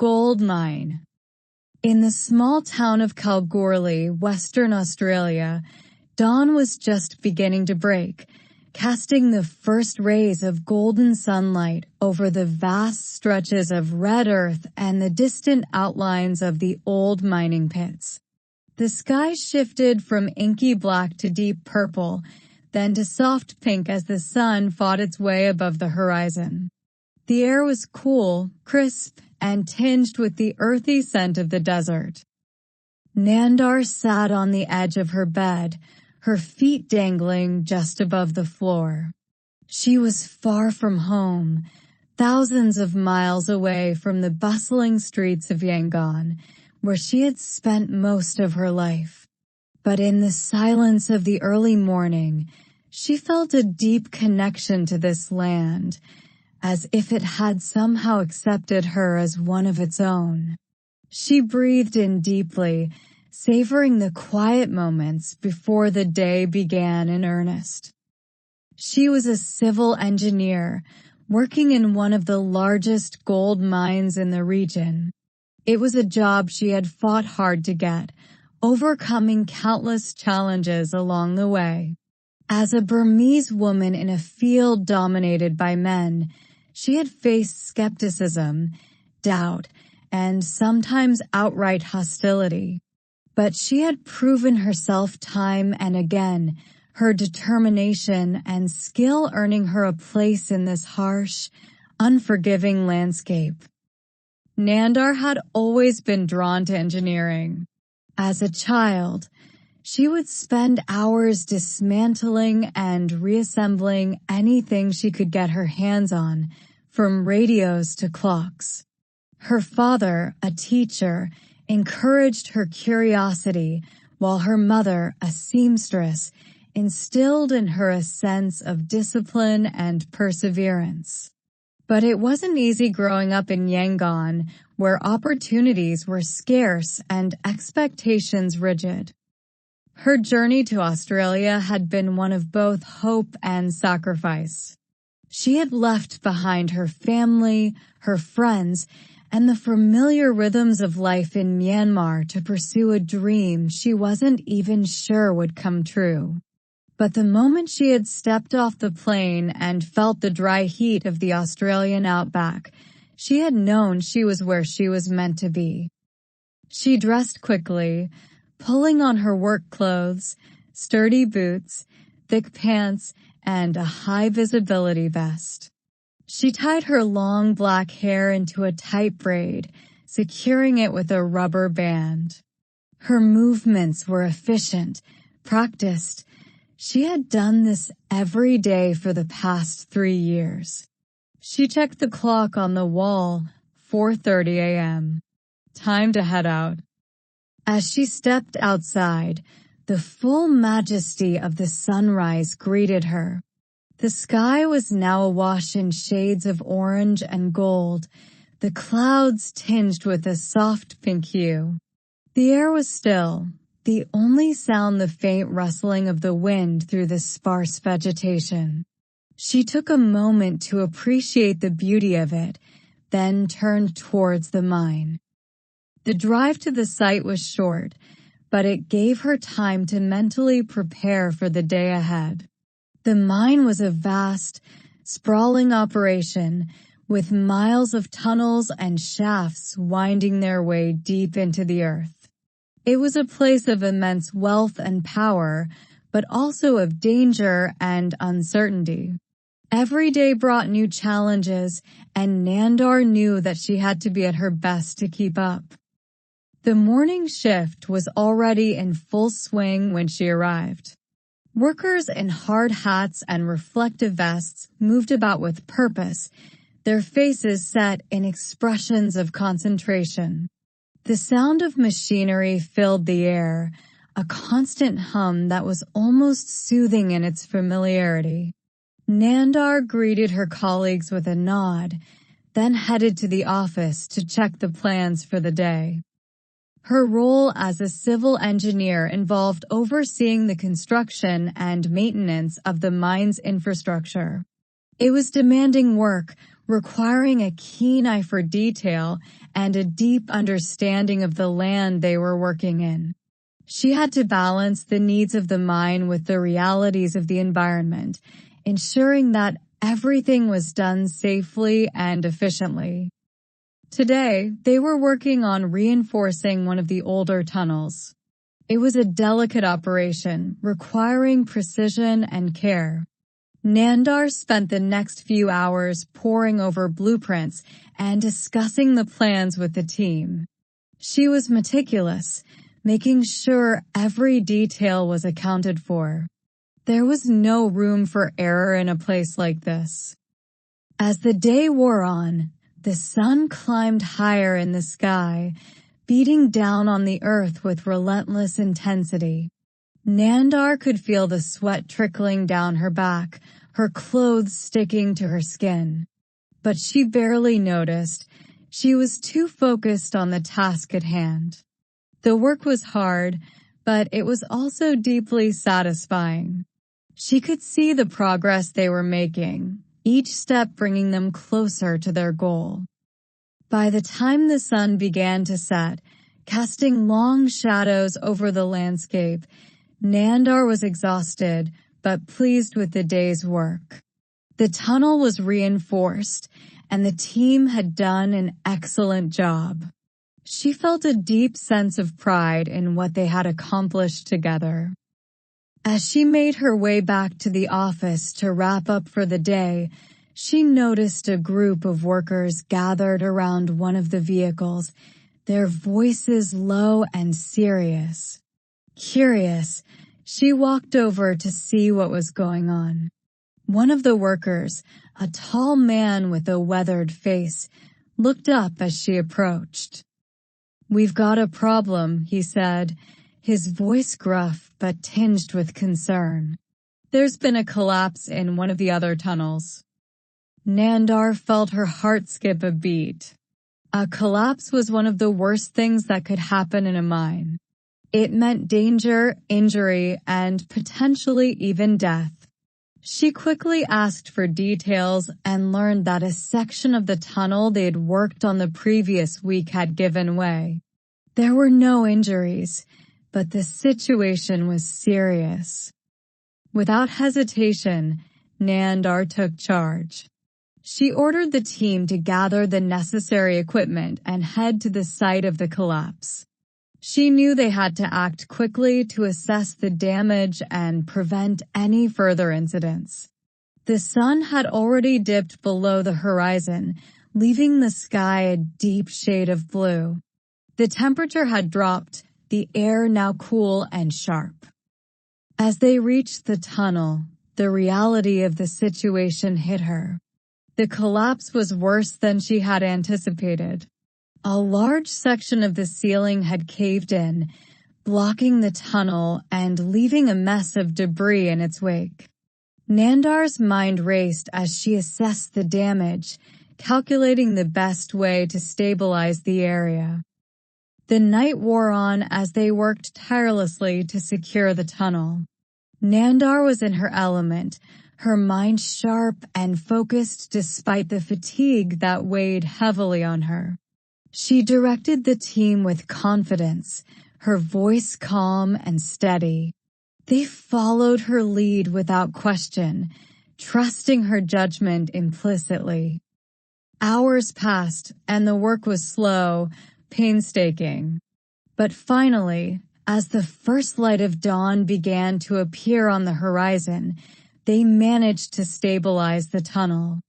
gold mine. In the small town of Kalgoorlie, Western Australia, dawn was just beginning to break, casting the first rays of golden sunlight over the vast stretches of red earth and the distant outlines of the old mining pits. The sky shifted from inky black to deep purple, then to soft pink as the sun fought its way above the horizon. The air was cool, crisp, and tinged with the earthy scent of the desert. Nandar sat on the edge of her bed, her feet dangling just above the floor. She was far from home, thousands of miles away from the bustling streets of Yangon, where she had spent most of her life. But in the silence of the early morning, she felt a deep connection to this land, as if it had somehow accepted her as one of its own. She breathed in deeply, savoring the quiet moments before the day began in earnest. She was a civil engineer, working in one of the largest gold mines in the region. It was a job she had fought hard to get, overcoming countless challenges along the way. As a Burmese woman in a field dominated by men, she had faced skepticism, doubt, and sometimes outright hostility. But she had proven herself time and again, her determination and skill earning her a place in this harsh, unforgiving landscape. Nandar had always been drawn to engineering. As a child, she would spend hours dismantling and reassembling anything she could get her hands on, from radios to clocks. Her father, a teacher, encouraged her curiosity, while her mother, a seamstress, instilled in her a sense of discipline and perseverance. But it wasn't easy growing up in Yangon, where opportunities were scarce and expectations rigid. Her journey to Australia had been one of both hope and sacrifice. She had left behind her family, her friends, and the familiar rhythms of life in Myanmar to pursue a dream she wasn't even sure would come true. But the moment she had stepped off the plane and felt the dry heat of the Australian outback, she had known she was where she was meant to be. She dressed quickly, pulling on her work clothes, sturdy boots, thick pants, and a high-visibility vest. She tied her long black hair into a tight braid, securing it with a rubber band. Her movements were efficient, practiced. She had done this every day for the past 3 years. She checked the clock on the wall, 4:30 a.m. Time to head out. As she stepped outside, the full majesty of the sunrise greeted her. The sky was now awash in shades of orange and gold, the clouds tinged with a soft pink hue. The air was still, the only sound the faint rustling of the wind through the sparse vegetation. She took a moment to appreciate the beauty of it, then turned towards the mine. The drive to the site was short, but it gave her time to mentally prepare for the day ahead. The mine was a vast, sprawling operation, with miles of tunnels and shafts winding their way deep into the earth. It was a place of immense wealth and power, but also of danger and uncertainty. Every day brought new challenges, and Nandar knew that she had to be at her best to keep up. The morning shift was already in full swing when she arrived. Workers in hard hats and reflective vests moved about with purpose, their faces set in expressions of concentration. The sound of machinery filled the air, a constant hum that was almost soothing in its familiarity. Nandar greeted her colleagues with a nod, then headed to the office to check the plans for the day. Her role as a civil engineer involved overseeing the construction and maintenance of the mine's infrastructure. It was demanding work, requiring a keen eye for detail and a deep understanding of the land they were working in. She had to balance the needs of the mine with the realities of the environment, ensuring that everything was done safely and efficiently. Today, they were working on reinforcing one of the older tunnels. It was a delicate operation, requiring precision and care. Nandar spent the next few hours poring over blueprints and discussing the plans with the team. She was meticulous, making sure every detail was accounted for. There was no room for error in a place like this. As the day wore on, the sun climbed higher in the sky, beating down on the earth with relentless intensity. Nandar could feel the sweat trickling down her back, her clothes sticking to her skin. But she barely noticed. She was too focused on the task at hand. The work was hard, but it was also deeply satisfying. She could see the progress they were making, each step bringing them closer to their goal. By the time the sun began to set, casting long shadows over the landscape, Nandar was exhausted but pleased with the day's work. The tunnel was reinforced, and the team had done an excellent job. She felt a deep sense of pride in what they had accomplished together. As she made her way back to the office to wrap up for the day, she noticed a group of workers gathered around one of the vehicles, their voices low and serious. Curious, she walked over to see what was going on. One of the workers, a tall man with a weathered face, looked up as she approached. "We've got a problem," he said, his voice gruff but tinged with concern. "There's been a collapse in one of the other tunnels." Nandar felt her heart skip a beat. A collapse was one of the worst things that could happen in a mine. It meant danger, injury, and potentially even death. She quickly asked for details and learned that a section of the tunnel they had worked on the previous week had given way. There were no injuries, but the situation was serious. Without hesitation, Nandar took charge. She ordered the team to gather the necessary equipment and head to the site of the collapse. She knew they had to act quickly to assess the damage and prevent any further incidents. The sun had already dipped below the horizon, leaving the sky a deep shade of blue. The temperature had dropped, the air now cool and sharp. As they reached the tunnel, the reality of the situation hit her. The collapse was worse than she had anticipated. A large section of the ceiling had caved in, blocking the tunnel and leaving a mess of debris in its wake. Nandar's mind raced as she assessed the damage, calculating the best way to stabilize the area. The night wore on as they worked tirelessly to secure the tunnel. Nandar was in her element, her mind sharp and focused despite the fatigue that weighed heavily on her. She directed the team with confidence, her voice calm and steady. They followed her lead without question, trusting her judgment implicitly. Hours passed, and the work was slow, painstaking. But finally, as the first light of dawn began to appear on the horizon, they managed to stabilize the tunnel.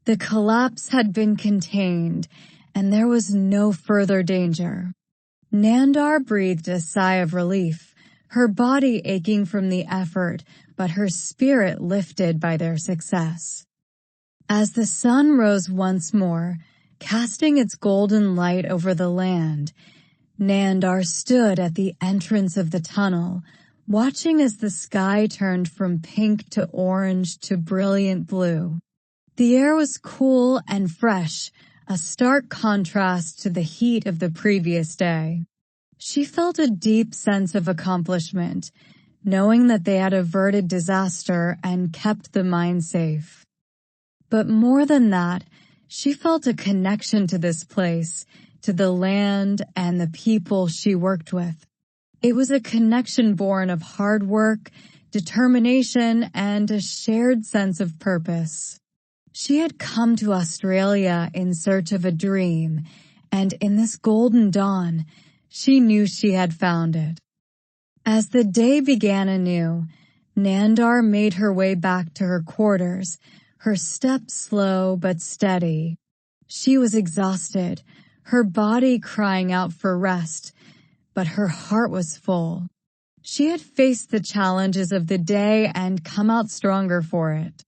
The collapse had been contained, and there was no further danger. Nandar breathed a sigh of relief, her body aching from the effort, but her spirit lifted by their success. As the sun rose once more, casting its golden light over the land, Nandar stood at the entrance of the tunnel, watching as the sky turned from pink to orange to brilliant blue. The air was cool and fresh, a stark contrast to the heat of the previous day. She felt a deep sense of accomplishment, knowing that they had averted disaster and kept the mine safe. But more than that, She felt a connection to this place, to the land and the people she worked with. It was a connection born of hard work, determination, and a shared sense of purpose. She had come to Australia in search of a dream, and in this golden dawn, she knew she had found it. As the day began anew, Nandar made her way back to her quarters, her steps slow but steady. She was exhausted, her body crying out for rest, but her heart was full. She had faced the challenges of the day and come out stronger for it.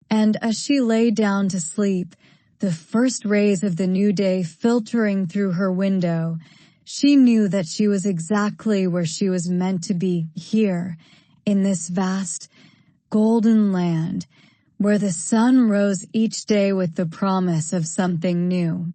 And as she lay down to sleep, the first rays of the new day filtering through her window, she knew that she was exactly where she was meant to be, here, in this vast, golden land, where the sun rose each day with the promise of something new.